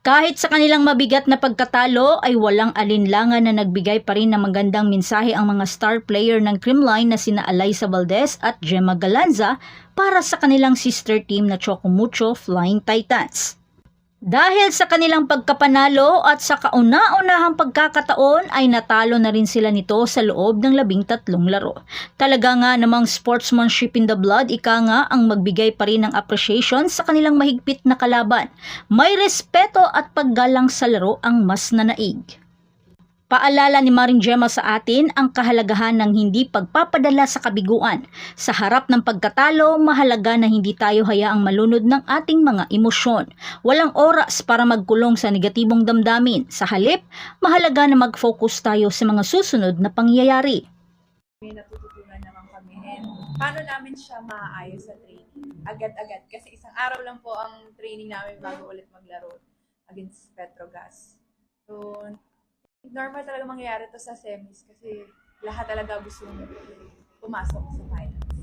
Kahit sa kanilang mabigat na pagkatalo ay walang alinlangan na nagbigay pa rin ng magandang mensahe ang mga star player ng Creamline na sina Alyssa Valdez at Gemma Galanza para sa kanilang sister team na Choco Mucho Flying Titans. Dahil sa kanilang pagkapanalo at sa kauna-unahang pagkakataon ay natalo na rin sila nito sa loob ng 13 laro. Talaga nga namang sportsmanship in the blood, ika nga ang magbigay pa rin ng appreciation sa kanilang mahigpit na kalaban. May respeto at paggalang sa laro ang mas nanaig. Paalala ni Maring Gemma sa atin ang kahalagahan ng hindi pagpapadala sa kabiguan. Sa harap ng pagkatalo, mahalaga na hindi tayo hayaang malunod ng ating mga emosyon. Walang oras para magkulong sa negatibong damdamin. Sa halip, mahalaga na mag-focus tayo sa mga susunod na pangyayari. May natututunan naman kami and paano namin siya maaayos sa training. Agad-agad kasi isang araw lang po ang training namin bago ulit maglaro against Petrogas. So, normal talaga mangyayari to sa semis kasi lahat talaga gusto pumasok sa finals.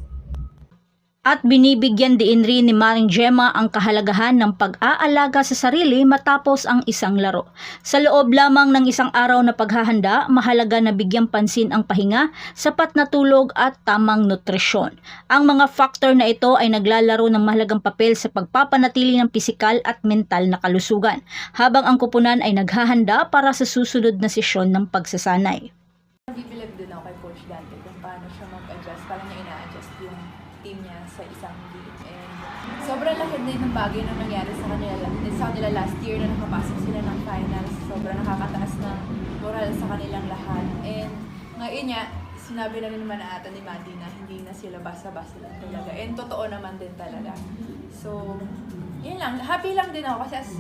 At binibigyan din rin ni Maring Gemma ang kahalagahan ng pag-aalaga sa sarili matapos ang isang laro. Sa loob lamang ng isang araw na paghahanda, mahalaga na bigyang pansin ang pahinga, sapat na tulog at tamang nutrisyon. Ang mga factor na ito ay naglalaro ng mahalagang papel sa pagpapanatili ng pisikal at mental na kalusugan, habang ang kupunan ay naghahanda para sa susunod na sesyon ng pagsasanay. Nag-believe din ako kay Coach Dante kung paano siya mag-adjust, paano niya ina-adjust yung team niya sa isang game. And sobrang laki din ng bagay na nangyari sa kanila last year na nakapasok sila ng finals. Sobrang nakakataas ng moral sa kanilang lahat. And ngayon niya, sinabi na rin naman ata ni Mandy na hindi na sila basta-basta lang talaga. And totoo naman din talaga. So, yun lang. Happy lang din ako kasi as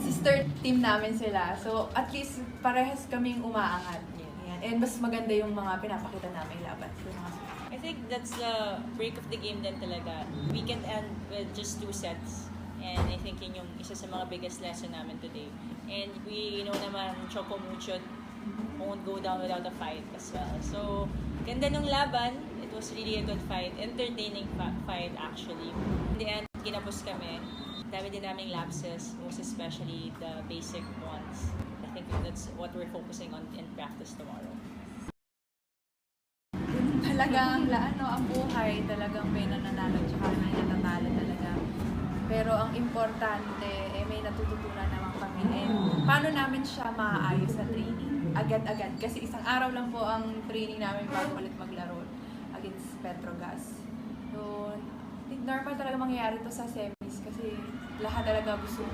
sister team namin sila. So, at least parehas kaming umaangat. Yan. And mas maganda yung mga pinapakita namin laban. So, I think that's the break of the game din talaga. We can end with just 2 sets. And I think yun yung isa sa mga biggest lesson namin today. And we know naman Choco Mucho won't go down without a fight as well. So, ganda nung laban. It was really a good fight. Entertaining fight actually. In the end, ginapos kami. Dami din naming lapses, most especially the basic ones. I think that's what we're focusing on in practice tomorrow. Talagang ang buhay talagang may nananalo tsaka may natatalo talaga. Pero ang importante, may natututunan naman kami. And paano namin siya maaayos sa training? Agad-agad. Kasi isang araw lang po ang training namin bago ulit maglaro against Petrogas. So, I think normal talaga mangyayari to sa semis kasi lahat talaga gusto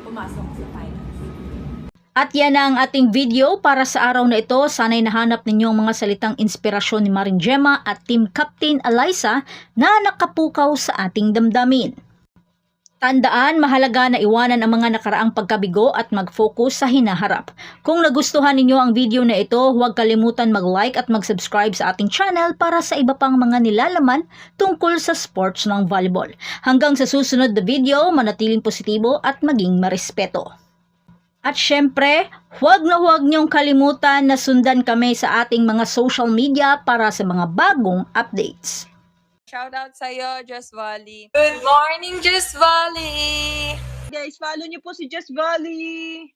pumasok sa finals. At yan ang ating video para sa araw na ito. Sana'y nahanap ninyo ang mga salitang inspirasyon ni Maring Gemma at Team Captain Alyssa na nakapukaw sa ating damdamin. Tandaan, mahalaga na iwanan ang mga nakaraang pagkabigo at mag-focus sa hinaharap. Kung nagustuhan ninyo ang video na ito, huwag kalimutan mag-like at mag-subscribe sa ating channel para sa iba pang mga nilalaman tungkol sa sports ng volleyball. Hanggang sa susunod na video, manatiling positibo at maging marespeto. At syempre, huwag niyong kalimutan na sundan kami sa ating mga social media para sa mga bagong updates. Shoutout sa'yo, Just Valley. Good morning, Just Valley! Guys, follow niyo po si Just Valley.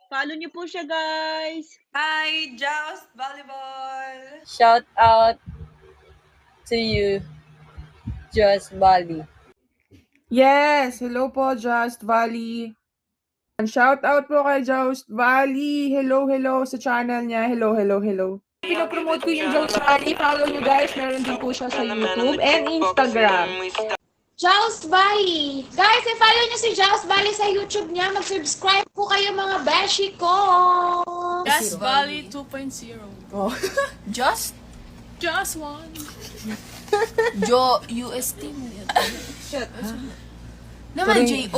Follow niyo po siya, guys. Hi, Just Volleyball! Shout out to you, Just Valley. Yes, hello po, Just Valley. And shout out po kay Just Valley. Hello sa channel niya. Hello. Pinopromote ko yung Just Valley. Follow nyo guys. Meron din po siya sa YouTube and Instagram. Joust Valley. Guys, i-follow nyo si Joust Valley sa YouTube niya. Mag-subscribe po kayo mga beshi ko. Just Valley 2.0. Oh. Just one. UST mo yan. Shit. Naman, J.O.